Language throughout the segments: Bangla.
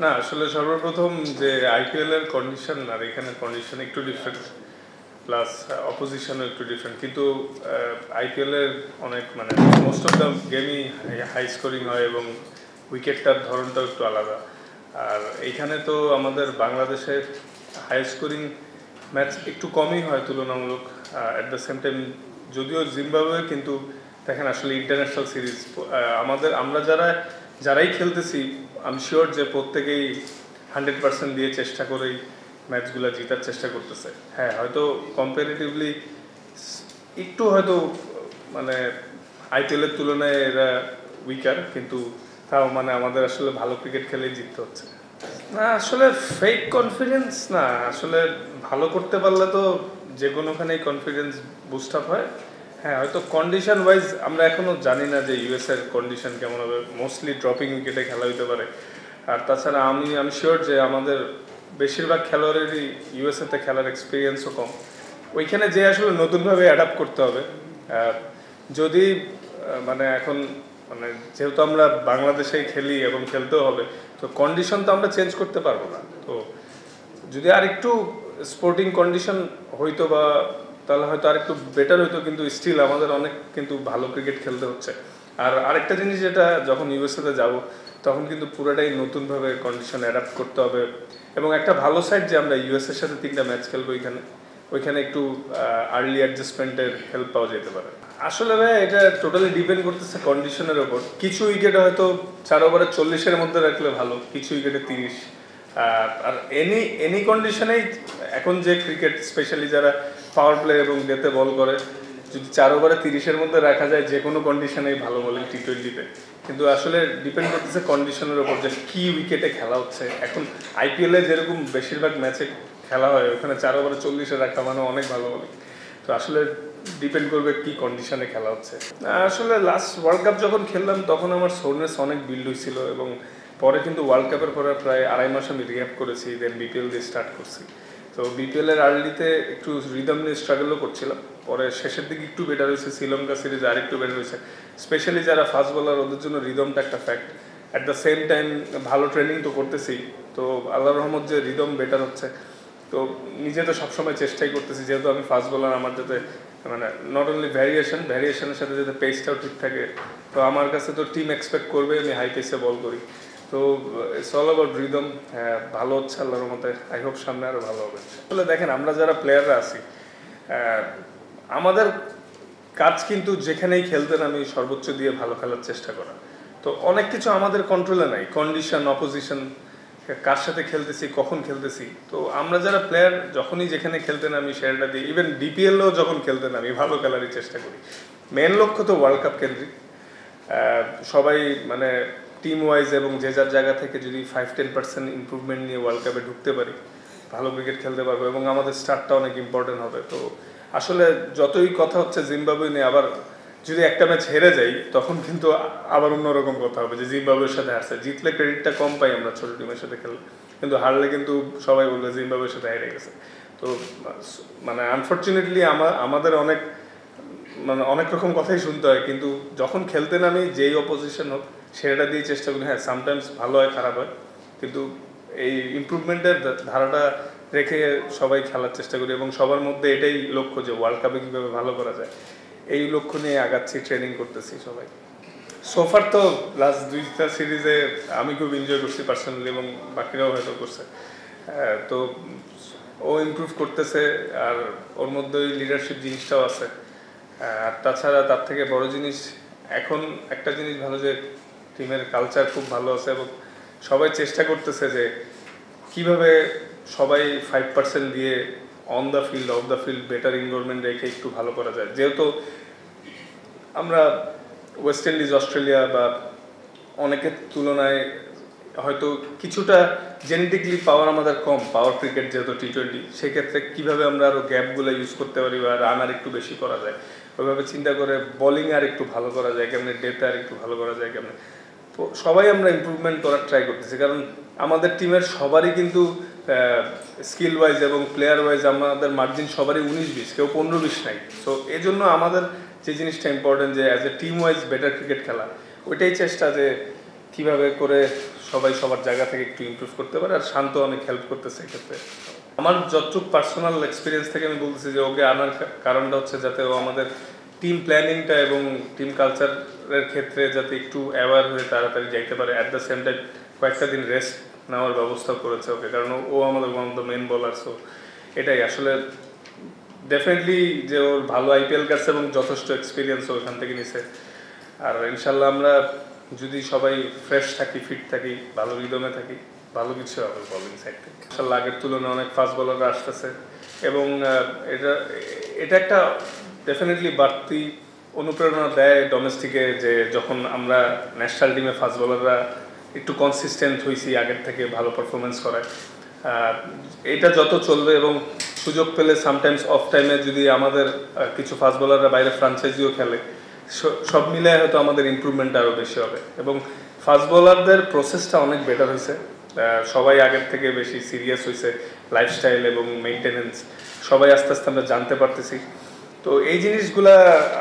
না আসলে সর্বপ্রথম যে আইপিএল এর কন্ডিশন আর এখানের কন্ডিশন একটু ডিফারেন্ট, প্লাস অপোজিশনও একটু ডিফারেন্ট, কিন্তু আইপিএল এর অনেক মানে মোস্ট অফ দ্য গেমই হাই স্কোরিং হয় এবং উইকেটটার ধরনটাও একটু আলাদা। আর এইখানে তো আমাদের বাংলাদেশের হাই স্কোরিং ম্যাচ একটু কমই হয় তুলনামূলক। অ্যাট দ্য সেম টাইম যদিও জিম্বাবুয়ে, কিন্তু দেখেন আসলে ইন্টারন্যাশনাল সিরিজ আমরা যারাই খেলতেছি আমি শিওর যে প্রত্যেকেই 100% দিয়ে চেষ্টা করেই ম্যাচগুলো জেতার চেষ্টা করতেছে। হ্যাঁ, হয়তো কম্পারেটিভলি একটু হয়তো মানে আইপিএলের তুলনায় এরা উইকার, কিন্তু তাও মানে আমাদের আসলে ভালো ক্রিকেট খেলেই জিততে হচ্ছে। না আসলে ফেক কনফিডেন্স না, আসলে ভালো করতে পারলে তো যে কোনোখানেই কনফিডেন্স বুস্ট আপ হয়। হ্যাঁ, হয়তো কন্ডিশন ওয়াইজ আমরা এখনো জানি না যে ইউএস এর কন্ডিশন কেমন হবে, মোস্টলি ড্রপিং উইকেটে খেলা হইতে পারে। আর তাছাড়া আমি শিওর যে আমাদের বেশিরভাগ খেলোয়াড়েরই ইউএসএতে খেলার এক্সপিরিয়েন্সও কম, ওইখানে যে আসলে নতুনভাবে অ্যাডাপ্ট করতে হবে। যদি মানে এখন মানে যেহেতু আমরা বাংলাদেশেই খেলি এবং খেলতেও হবে, তো কন্ডিশন তো আমরা চেঞ্জ করতে পারবো না। তো যদি আর একটু স্পোর্টিং কন্ডিশন হইতো বা তাহলে হয়তো আর একটু বেটার হইতো, কিন্তু স্টিল আমাদের অনেক কিন্তু ভালো ক্রিকেট খেলতে হচ্ছে। আর আরেকটা জিনিস, যেটা যখন ইউএসএতে যাব তখন কিন্তু পুরোটাই নতুনভাবে কন্ডিশন অ্যাডাপ্ট করতে হবে। এবং একটা ভালো সাইড যে আমরা ইউএসএর সাথে 3টা ম্যাচ খেলবো ওইখানে একটু আর্লি অ্যাডজাস্টমেন্টের হেল্প পাওয়া যেতে পারে। আসলে ভাই এটা টোটালি ডিপেন্ড করতেছে কন্ডিশনের ওপর। কিছু উইকেটে হয়তো 4 ওভারে 40-এর মধ্যে রাখলে ভালো, কিছু উইকেটে 30। আর এনি কন্ডিশনেই এখন যে ক্রিকেট, স্পেশালি যারা পাওয়ার প্লে এবং ডেতে বল করে, যদি 4 ওভারে 30-এর মধ্যে রাখা যায় যে কোনো কন্ডিশনেই ভালো বলে টি20-তে। কিন্তু আসলে ডিপেন্ড করতেছে কন্ডিশনের ওপর যে কী উইকেটে খেলা হচ্ছে। এখন আইপিএলে যেরকম বেশিরভাগ ম্যাচে খেলা হয়, ওখানে 4 ওভারে 40-এ রাখা মানে অনেক ভালো বলে। তো আসলে ডিপেন্ড করবে কি কন্ডিশনে খেলা হচ্ছে। আসলে লাস্ট ওয়ার্ল্ড কাপ যখন খেললাম তখন আমার সোরনেস অনেক বিল্ড হয়েছিল, এবং পরে কিন্তু ওয়ার্ল্ড কাপের পরে প্রায় 2.5 মাস আমি রিহ্যাব করেছি, দেন বিপিএল দিয়ে স্টার্ট করছি। তো বিপিএল এর আর্লিতে একটু রিদম নিয়ে স্ট্রাগলও করছিলাম, পরে শেষের দিকে একটু বেটার হয়েছে, শ্রীলঙ্কা সিরিজে আর একটু বেটার হয়েছে। স্পেশালি যারা ফাস্ট বোলার ওদের জন্য রিদমটা একটা fact. At the same time ভালো ট্রেনিং তো করতেছি, তো আল্লাহর রহমত যে রিদম বেটার হচ্ছে। তো নিজে তো সবসময় চেষ্টাই করতেছি, যেহেতু আমি ফাস্ট বোলার, আমার যাতে মানে নট অনলি ভ্যারিয়েশনের সাথে যাতে পেসটাও ঠিক থাকে। তো আমার কাছে তো টিম এক্সপেক্ট করবে আমি হাই পেসে বল করি। তো ইটস অল অ্যাবাউট রিদম। হ্যাঁ, ভালো হচ্ছে আল্লাহর মতে, আই হোপ সামনে আরও ভালো হবে। আসলে দেখেন, আমরা যারা প্লেয়াররা আছি, আমাদের কাজ কিন্তু যেখানেই খেলতে নামি সর্বোচ্চ দিয়ে ভালো খেলার চেষ্টা করা। তো অনেক কিছু আমাদের কন্ট্রোলে নাই, কন্ডিশন, অপোজিশন, কার সাথে খেলতেছি, কখন খেলতেছি। তো আমরা যারা প্লেয়ার যখনই যেখানে খেলতে নামি সেটা দিই, ইভেন বিপিএলও যখন খেলতে নামি ভালো খেলারই চেষ্টা করি। মেন লক্ষ্য তো ওয়ার্ল্ড কাপ কেন্দ্রিক। সবাই মানে টিম ওয়াইজ এবং যে যার জায়গা থেকে যদি 5-10% ইম্প্রুভমেন্ট নিয়ে ওয়ার্ল্ড কাপে ঢুকতে পারি, ভালো ক্রিকেট খেলতে পারবো এবং আমাদের স্টার্টটা অনেক ইম্পর্টেন্ট হবে। তো আসলে যতই কথা হচ্ছে জিম্বাবুয়ে নিয়ে, আবার যদি একটা ম্যাচ হেরে যাই তখন কিন্তু আবার অন্যরকম কথা হবে যে জিম্বাবুয়ের সাথে হারছে। জিতলে ক্রেডিটটা কম পাই আমরা ছোট টিমের সাথে খেললে, কিন্তু হারলে কিন্তু সবাই বলবে জিম্বাবুয়ের সাথে হেরে গেছে। তো মানে আনফর্চুনেটলি আমাদের অনেক রকম কথাই শুনতে হয়, কিন্তু যখন খেলতে নামি যেই অপোজিশন হোক সেটা দিয়ে চেষ্টা করি। হ্যাঁ, সামটাইমস ভালো হয়, খারাপ হয়, কিন্তু এই ইমপ্রুভমেন্টের ধারাটা রেখে সবাই খেলার চেষ্টা করি এবং সবার মধ্যে এটাই লক্ষ্য যে ওয়ার্ল্ড কাপে কীভাবে ভালো করা যায়, এই লক্ষ্য নিয়ে আগাচ্ছি, ট্রেনিং করতেছি সবাই। সোফার তো লাস্ট 2টা সিরিজে আমি খুব এনজয় করছি পার্সোনালি, এবং বাকিরাও হয়তো করছে। তো ও ইমপ্রুভ করতেছে, আর ওর মধ্যে ওই লিডারশিপ জিনিসটাও আছে। আর তাছাড়া তার থেকে বড় জিনিস, এখন একটা জিনিস ভালো যে টিমের কালচার খুব ভালো আছে, এবং সবাই চেষ্টা করতেছে যে কিভাবে সবাই 5% দিয়ে on the field, of the field better involvement রেখে একটু ভালো করা যায়। যেহেতু আমরা ওয়েস্ট ইন্ডিজ, অস্ট্রেলিয়া বা অনেকের তুলনায় হয়তো কিছুটা জেনেটিকলি পাওয়ার আমাদের কম, পাওয়ার ক্রিকেট যেহেতু টি20, সেক্ষেত্রে কীভাবে আমরা আরও গ্যাপগুলো ইউজ করতে পারি বা রান আর একটু বেশি করা যায়, ওইভাবে চিন্তা করে বোলিং আর একটু ভালো করা যায় কেমনে, ডেতে আর একটু ভালো করা যায় কেমনে। তো সবাই আমরা ইমপ্রুভমেন্ট করার ট্রাই করতেছি, কারণ আমাদের টিমের সবারই কিন্তু স্কিল ওয়াইজ এবং প্লেয়ার ওয়াইজ আমাদের মার্জিন সবারই 19-20, কেউ 15-20 নাই। সো এই জন্য আমাদের যে জিনিসটা ইম্পর্টেন্ট যে as a team wise better cricket খেলা, ওইটাই চেষ্টা যে কীভাবে করে সবাই সবার জায়গা থেকে একটু ইমপ্রুভ করতে পারে, আর শান্ত অনেক হেল্প করতেছে এক্ষেত্রে। আমার যতটুকু পার্সোনাল এক্সপিরিয়েন্স থেকে আমি বলতেছি যে ওকে আনার কারণটা হচ্ছে যাতে ও আমাদের টিম প্ল্যানিংটা এবং টিম কালচারের ক্ষেত্রে যাতে একটু অ্যাওয়ার হয়ে তাড়াতাড়ি যাইতে পারে। অ্যাট দ্য সেম টাইম কয়েকটা দিন রেস্ট নেওয়ার ব্যবস্থা করেছে ওকে, কারণ ও আমাদের one of the main bowler. So এটাই আসলে ডেফিনেটলি যে ওর ভালো আইপিএল কাছে এবং যথেষ্ট এক্সপিরিয়েন্স ওখান থেকে নিছে। আর ইনশাল্লাহ আমরা যদি সবাই ফ্রেশ থাকি, ফিট থাকি, ভালো রিদমে থাকি, ভালো কিছু হবে বোলিং সাইড থেকে। ইনশাল্লাহ আগের তুলনায় অনেক ফাস্ট বোলাররা আসতেছে এবং এটা একটা ডেফিনেটলি বাড়তি অনুপ্রেরণা দেয় ডোমেস্টিকে, যে যখন আমরা ন্যাশনাল টিমে ফাস্ট বোলাররা একটু কনসিস্টেন্ট হয়েছি, আগের থেকে ভালো পারফরমেন্স করায়। এটা যত চলবে এবং সুযোগ পেলে সামটাইমস অফ টাইমে যদি আমাদের কিছু ফাস্ট বোলাররা বাইরে ফ্রাঞ্চাইজিও খেলে, সব মিলে হয়তো আমাদের ইমপ্রুভমেন্ট আরও বেশি হবে। এবং ফাস্ট বোলারদের প্রসেসটা অনেক বেটার হয়েছে, সবাই আগের থেকে বেশি সিরিয়াস হয়েছে, লাইফস্টাইল এবং মেনটেনেন্স সবাই আস্তে আস্তে আমরা জানতে পারতেছি। তো এই জিনিসগুলা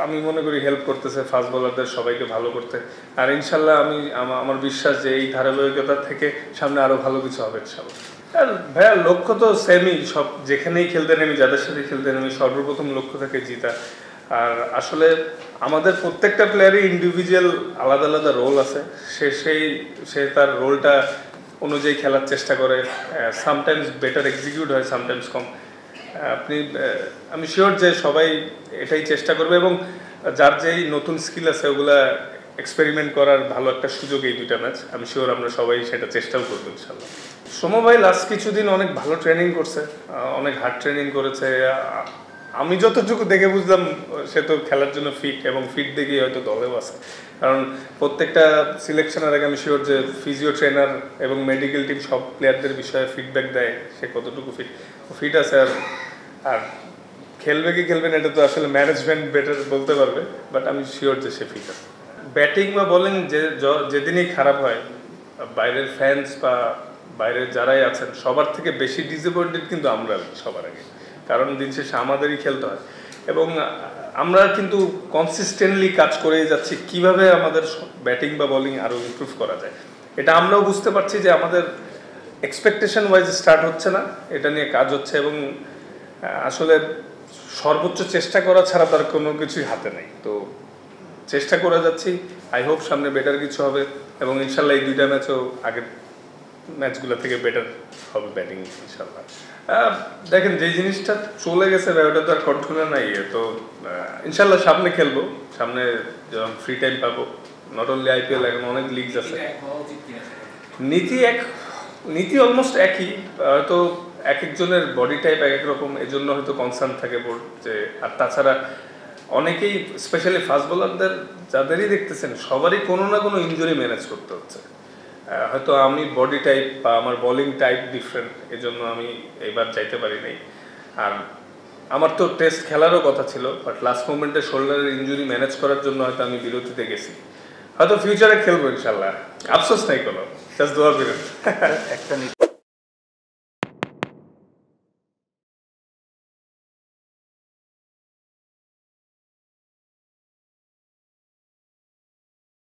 আমি মনে করি হেল্প করতেছে ফাস্ট বোলারদের সবাইকে ভালো করতে। আর ইনশাল্লাহ আমার বিশ্বাস যে এই ধারাবাহিকতা থেকে সামনে আরও ভালো কিছু হবে ইনশাল্লাহ। আর ভাইয়া লক্ষ্য তো সেমই, সব যেখানেই খেলতে নেমি, যাদের সাথে খেলতে নেমি, সর্বপ্রথম লক্ষ্য থাকে জিতা। আর আসলে আমাদের প্রত্যেকটা প্লেয়ারই ইন্ডিভিজুয়াল আলাদা আলাদা রোল আছে, সে তার রোলটা অনুযায়ী খেলার চেষ্টা করে। সামটাইমস বেটার এক্সিকিউট হয়, সামটাইমস কম। আমি শিওর যে সবাই এটাই চেষ্টা করবে এবং যার যেই নতুন স্কিল আছে ওগুলা এক্সপেরিমেন্ট করার ভালো একটা সুযোগ এই দুইটা ম্যাচ। আমি শিওর আমরা সবাই সেটা চেষ্টাও করবো ইনশাল্লাহ। সোমা ভাই লাস্ট কিছুদিন অনেক ভালো ট্রেনিং করছে, অনেক হার্ড ট্রেনিং করেছে। আমি যতটুকু দেখে বুঝলাম সে তো খেলার জন্য ফিট, এবং ফিট দেখেই হয়তো দলেও আছে। কারণ প্রত্যেকটা সিলেকশনের আগে আমি শিওর যে ফিজিও ট্রেনার এবং মেডিকেল টিম সব প্লেয়ারদের বিষয়ে ফিডব্যাক দেয় সে কতটুকু ফিট আছে। আর খেলবে কি খেলবে না এটা তো আসলে ম্যানেজমেন্ট বেটার বলতে পারবে, বাট আমি শিওর যে সে ফিট আছে। ব্যাটিং বা বোলিং যেদিনই খারাপ হয়, বাইরের ফ্যান্স বা বাইরের যারাই আছেন সবার থেকে বেশি ডিসঅ্যাপয়েন্টেড কিন্তু আমরা সবার আগে, কারণ দিন শেষে আমাদেরই খেলতে হয়। এবং আমরা কিন্তু কনসিস্টেন্টলি কাজ করেই যাচ্ছি কিভাবে আমাদের ব্যাটিং বা বোলিং আরও ইমপ্রুভ করা যায়। এটা আমরাও বুঝতে পারছি যে আমাদের এক্সপেকটেশন ওয়াইজ স্টার্ট হচ্ছে না, এটা নিয়ে কাজ হচ্ছে। এবং আসলে সর্বোচ্চ চেষ্টা করা ছাড়া তার কোনো কিছুই হাতে নেই। তো চেষ্টা করে যাচ্ছি, আই হোপ সামনে বেটার কিছু হবে এবং ইনশাল্লাহ এই দুইটা ম্যাচও আগের ম্যাচগুলো থেকে বেটার হবে ব্যাটিং ইনশাল্লাহ। দেখেন যে জিনিসটা চলে গেছে ওটা তো আর কন্ট্রোলে নাই, তো ইনশাল্লাহ সামনে খেলবো, সামনে যখন ফ্রি টাইম পাবো। নট অনলি আইপিএল, এখন অনেক লিগস আছে। নীতি অলমোস্ট একই, হয়তো এক একজনের বডি টাইপ এক এক রকম, এজন্য হয়তো কনসার্ন থাকে বোর্ড যে। আর তাছাড়া অনেকেই স্পেশালি ফাস্ট বোলারদের যাদেরই দেখতেছেন সবারই কোনো না কোনো ইনজুরি ম্যানেজ করতে হচ্ছে। হয়তো আমি বডি টাইপ বা আমার বোলিং টাইপ ডিফারেন্ট, এজন্য আমি এইবার যাইতে পারি নাই। আর আমার তো টেস্ট খেলারও কথা ছিল, বাট লাস্ট মোমেন্টে শোল্ডারের ইনজুরি ম্যানেজ করার জন্য হয়তো আমি বিরতিতে গেছি। হয়তো ফিউচারে খেলবো ইনশাল্লাহ, আফসোস নাই কোনো, জাস্ট দোয়া বিরতি একটা